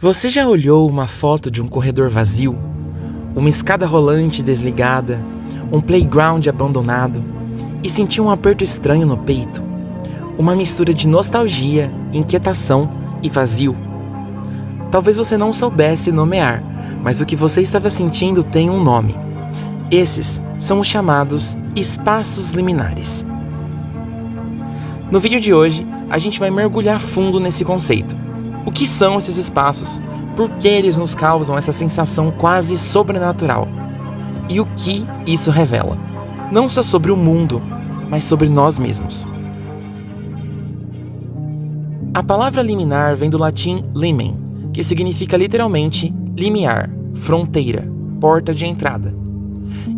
Você já olhou uma foto de um corredor vazio? Uma escada rolante desligada? Um playground abandonado? E sentiu um aperto estranho no peito? Uma mistura de nostalgia, inquietação e vazio? Talvez você não soubesse nomear, mas o que você estava sentindo tem um nome. Esses são os chamados espaços liminares. No vídeo de hoje, a gente vai mergulhar fundo nesse conceito. O que são esses espaços? Por que eles nos causam essa sensação quase sobrenatural? E o que isso revela? Não só sobre o mundo, mas sobre nós mesmos. A palavra liminar vem do latim limen, que significa literalmente limiar, fronteira, porta de entrada.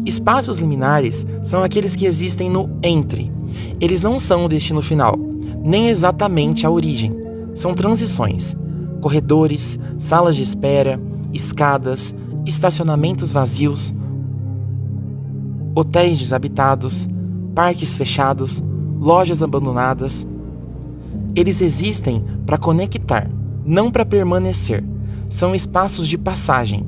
Espaços liminares são aqueles que existem no entre. Eles não são o destino final, nem exatamente a origem. São transições, corredores, salas de espera, escadas, estacionamentos vazios, hotéis desabitados, parques fechados, lojas abandonadas. Eles existem para conectar, não para permanecer. São espaços de passagem.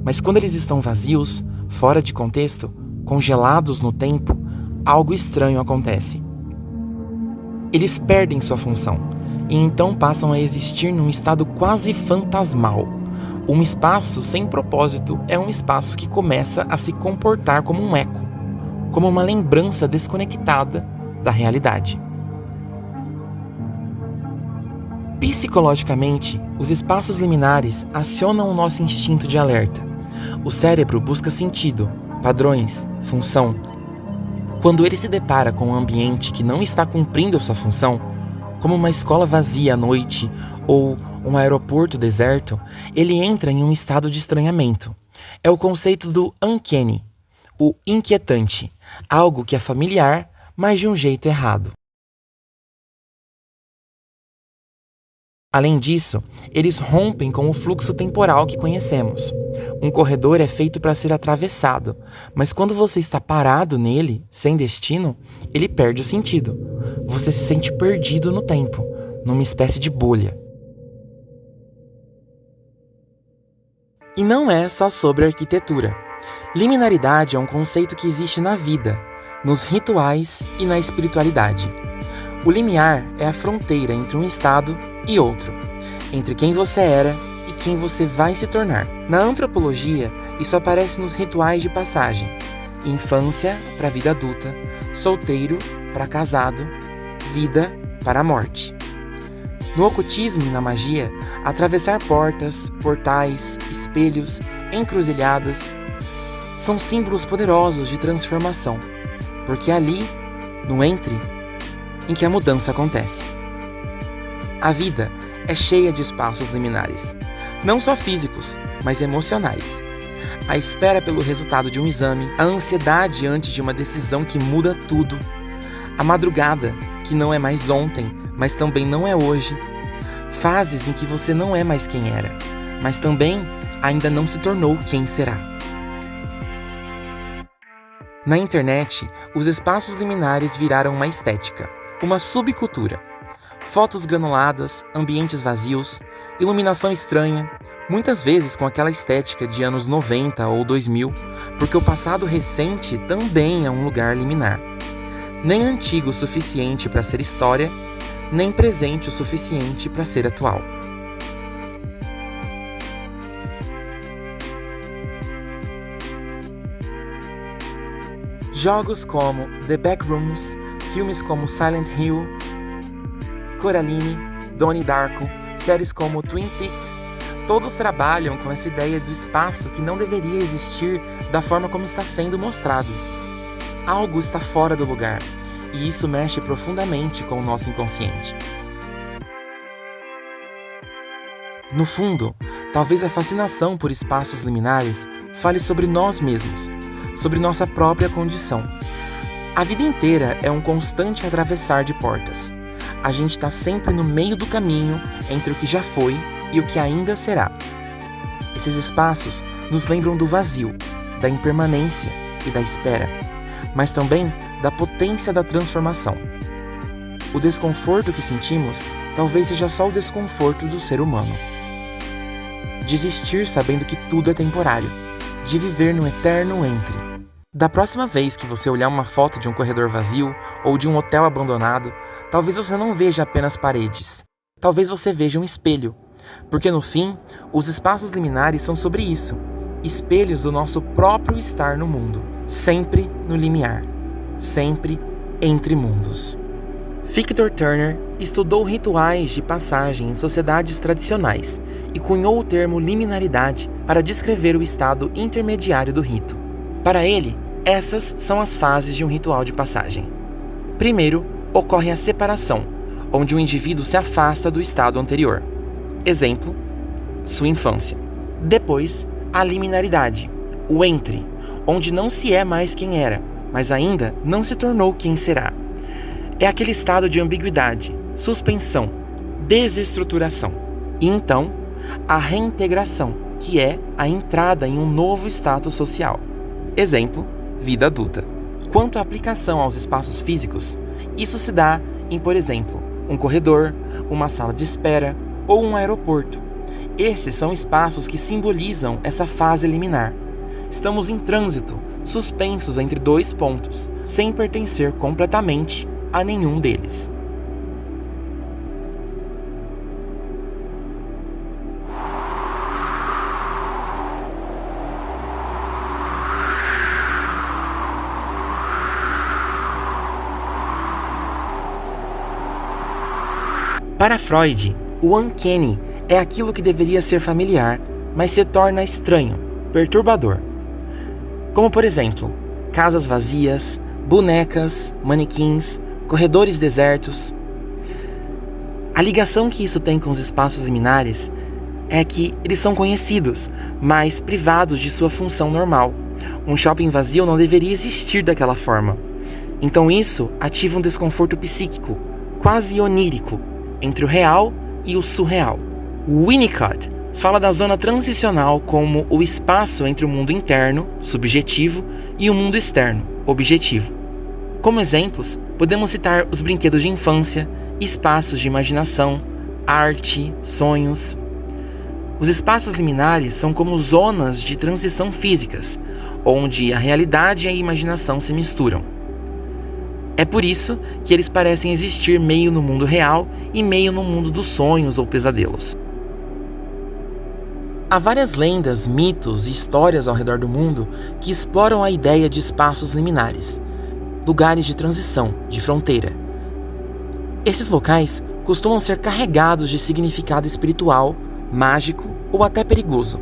Mas quando eles estão vazios, fora de contexto, congelados no tempo, algo estranho acontece. Eles perdem sua função e então passam a existir num estado quase fantasmal. Um espaço sem propósito é um espaço que começa a se comportar como um eco, como uma lembrança desconectada da realidade. Psicologicamente, os espaços liminares acionam o nosso instinto de alerta. O cérebro busca sentido, padrões, função. Quando ele se depara com um ambiente que não está cumprindo sua função, como uma escola vazia à noite ou um aeroporto deserto, ele entra em um estado de estranhamento. É o conceito do uncanny, o inquietante, algo que é familiar, mas de um jeito errado. Além disso, eles rompem com o fluxo temporal que conhecemos. Um corredor é feito para ser atravessado, mas quando você está parado nele, sem destino, ele perde o sentido. Você se sente perdido no tempo, numa espécie de bolha. E não é só sobre arquitetura. Liminaridade é um conceito que existe na vida, nos rituais e na espiritualidade. O limiar é a fronteira entre um estado e outro, entre quem você era e quem você vai se tornar. Na antropologia, isso aparece nos rituais de passagem: infância para vida adulta, solteiro para casado, vida para a morte. No ocultismo e na magia, atravessar portas, portais, espelhos, encruzilhadas são símbolos poderosos de transformação, porque é ali, no entre, em que a mudança acontece. A vida é cheia de espaços liminares, não só físicos, mas emocionais. A espera pelo resultado de um exame, a ansiedade antes de uma decisão que muda tudo, a madrugada, que não é mais ontem, mas também não é hoje, fases em que você não é mais quem era, mas também ainda não se tornou quem será. Na internet, os espaços liminares viraram uma estética, uma subcultura. Fotos granuladas, ambientes vazios, iluminação estranha, muitas vezes com aquela estética de anos 90 ou 2000, porque o passado recente também é um lugar liminar. Nem antigo o suficiente para ser história, nem presente o suficiente para ser atual. Jogos como The Backrooms, filmes como Silent Hill, Coraline, Donnie Darko, séries como Twin Peaks, todos trabalham com essa ideia do espaço que não deveria existir da forma como está sendo mostrado. Algo está fora do lugar, e isso mexe profundamente com o nosso inconsciente. No fundo, talvez a fascinação por espaços liminares fale sobre nós mesmos, sobre nossa própria condição. A vida inteira é um constante atravessar de portas. A gente está sempre no meio do caminho entre o que já foi e o que ainda será. Esses espaços nos lembram do vazio, da impermanência e da espera, mas também da potência da transformação. O desconforto que sentimos talvez seja só o desconforto do ser humano. de existir sabendo que tudo é temporário, de viver no eterno entre. Da próxima vez que você olhar uma foto de um corredor vazio ou de um hotel abandonado, talvez você não veja apenas paredes. Talvez você veja um espelho. Porque no fim, os espaços liminares são sobre isso. Espelhos do nosso próprio estar no mundo. Sempre no limiar. Sempre entre mundos. Victor Turner estudou rituais de passagem em sociedades tradicionais e cunhou o termo liminaridade para descrever o estado intermediário do rito. Para ele, essas são as fases de um ritual de passagem. Primeiro, ocorre a separação, onde o indivíduo se afasta do estado anterior. Exemplo, sua infância. Depois, a liminaridade, o entre, onde não se é mais quem era, mas ainda não se tornou quem será. É aquele estado de ambiguidade, suspensão, desestruturação. E então, a reintegração, que é a entrada em um novo status social. Exemplo, vida adulta. Quanto à aplicação aos espaços físicos, isso se dá em, por exemplo, um corredor, uma sala de espera ou um aeroporto. Esses são espaços que simbolizam essa fase liminar. Estamos em trânsito, suspensos entre dois pontos, sem pertencer completamente a nenhum deles. Para Freud, o uncanny é aquilo que deveria ser familiar, mas se torna estranho, perturbador. Como, por exemplo, casas vazias, bonecas, manequins, corredores desertos. A ligação que isso tem com os espaços liminares é que eles são conhecidos, mas privados de sua função normal. Um shopping vazio não deveria existir daquela forma. Então isso ativa um desconforto psíquico, quase onírico, entre o real e o surreal. Winnicott fala da zona transicional como o espaço entre o mundo interno, subjetivo, e o mundo externo, objetivo. Como exemplos, podemos citar os brinquedos de infância, espaços de imaginação, arte, sonhos. Os espaços liminares são como zonas de transição físicas, onde a realidade e a imaginação se misturam. É por isso que eles parecem existir meio no mundo real e meio no mundo dos sonhos ou pesadelos. Há várias lendas, mitos e histórias ao redor do mundo que exploram a ideia de espaços liminares, lugares de transição, de fronteira. Esses locais costumam ser carregados de significado espiritual, mágico ou até perigoso.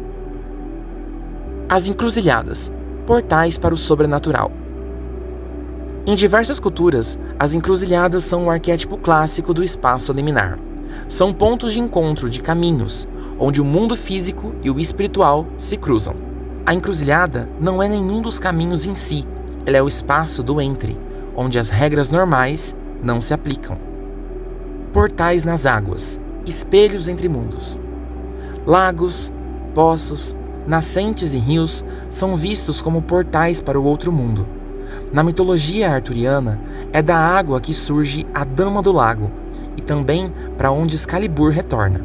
As encruzilhadas, portais para o sobrenatural. Em diversas culturas, as encruzilhadas são um arquétipo clássico do espaço liminar. São pontos de encontro de caminhos, onde o mundo físico e o espiritual se cruzam. A encruzilhada não é nenhum dos caminhos em si, ela é o espaço do entre, onde as regras normais não se aplicam. Portais nas águas, espelhos entre mundos. Lagos, poços, nascentes e rios são vistos como portais para o outro mundo. Na mitologia arturiana, é da água que surge a Dama do Lago e também para onde Excalibur retorna.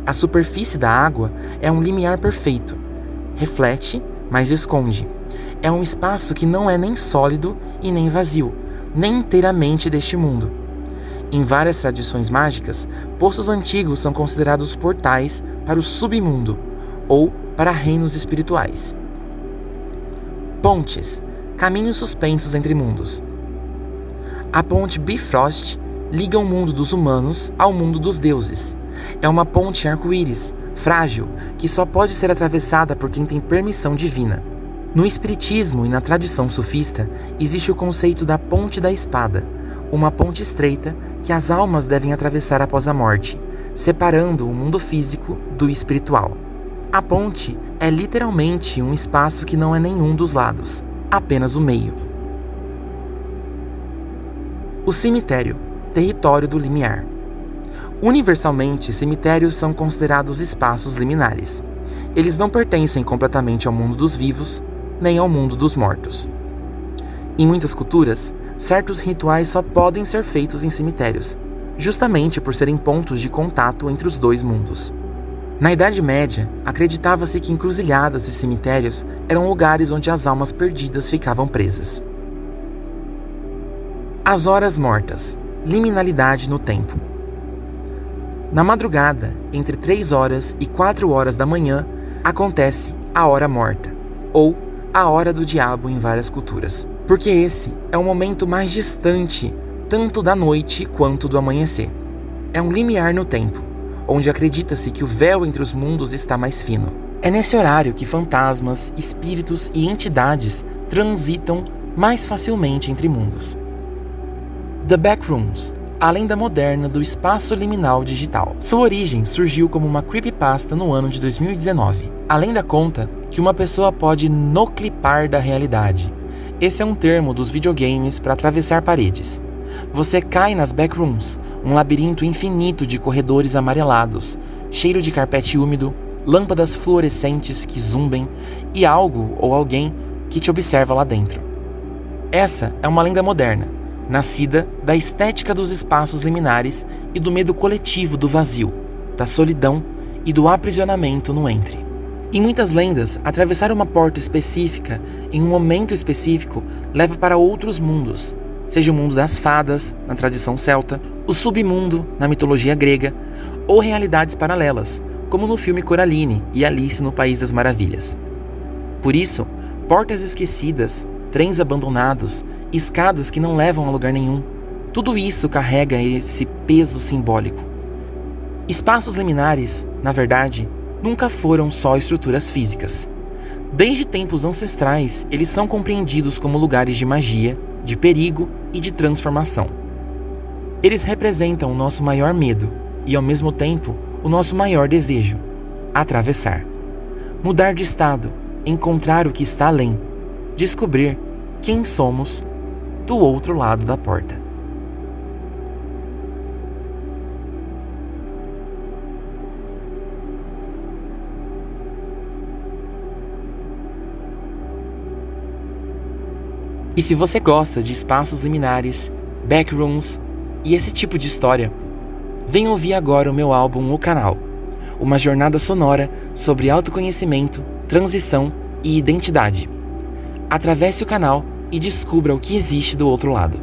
A superfície da água é um limiar perfeito. Reflete, mas esconde. É um espaço que não é nem sólido e nem vazio, nem inteiramente deste mundo. Em várias tradições mágicas, poços antigos são considerados portais para o submundo ou para reinos espirituais. Pontes, caminhos suspensos entre mundos. A ponte Bifrost liga o mundo dos humanos ao mundo dos deuses. É uma ponte arco-íris, frágil, que só pode ser atravessada por quem tem permissão divina. No espiritismo e na tradição sufista, existe o conceito da ponte da espada, uma ponte estreita que as almas devem atravessar após a morte, separando o mundo físico do espiritual. A ponte é literalmente um espaço que não é nenhum dos lados, apenas o meio. O cemitério, território do limiar. Universalmente, cemitérios são considerados espaços liminares. Eles não pertencem completamente ao mundo dos vivos, nem ao mundo dos mortos. Em muitas culturas, certos rituais só podem ser feitos em cemitérios, justamente por serem pontos de contato entre os dois mundos. Na Idade Média, acreditava-se que encruzilhadas e cemitérios eram lugares onde as almas perdidas ficavam presas. As horas mortas, liminalidade no tempo. Na madrugada, entre 3 horas e 4 horas da manhã, acontece a hora morta, ou a hora do diabo em várias culturas, porque esse é o momento mais distante tanto da noite quanto do amanhecer. É um limiar no tempo, onde acredita-se que o véu entre os mundos está mais fino. É nesse horário que fantasmas, espíritos e entidades transitam mais facilmente entre mundos. The Backrooms, a lenda moderna do espaço liminal digital. Sua origem surgiu como uma creepypasta no ano de 2019. A lenda conta que uma pessoa pode noclipar da realidade. Esse é um termo dos videogames para atravessar paredes. Você cai nas backrooms, um labirinto infinito de corredores amarelados, cheiro de carpete úmido, lâmpadas fluorescentes que zumbem e algo ou alguém que te observa lá dentro. Essa é uma lenda moderna, nascida da estética dos espaços liminares e do medo coletivo do vazio, da solidão e do aprisionamento no entre. Em muitas lendas, atravessar uma porta específica em um momento específico leva para outros mundos, seja o mundo das fadas, na tradição celta, o submundo, na mitologia grega, ou realidades paralelas, como no filme Coraline e Alice no País das Maravilhas. Por isso, portas esquecidas, trens abandonados, escadas que não levam a lugar nenhum, tudo isso carrega esse peso simbólico. Espaços liminares, na verdade, nunca foram só estruturas físicas. Desde tempos ancestrais, eles são compreendidos como lugares de magia, de perigo e de transformação. Eles representam o nosso maior medo e, ao mesmo tempo, o nosso maior desejo: atravessar. Mudar de estado, encontrar o que está além, descobrir quem somos do outro lado da porta. E se você gosta de espaços liminares, backrooms e esse tipo de história, vem ouvir agora o meu álbum O Canal, uma jornada sonora sobre autoconhecimento, transição e identidade. Atravesse o canal e descubra o que existe do outro lado.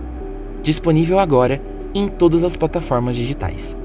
Disponível agora em todas as plataformas digitais.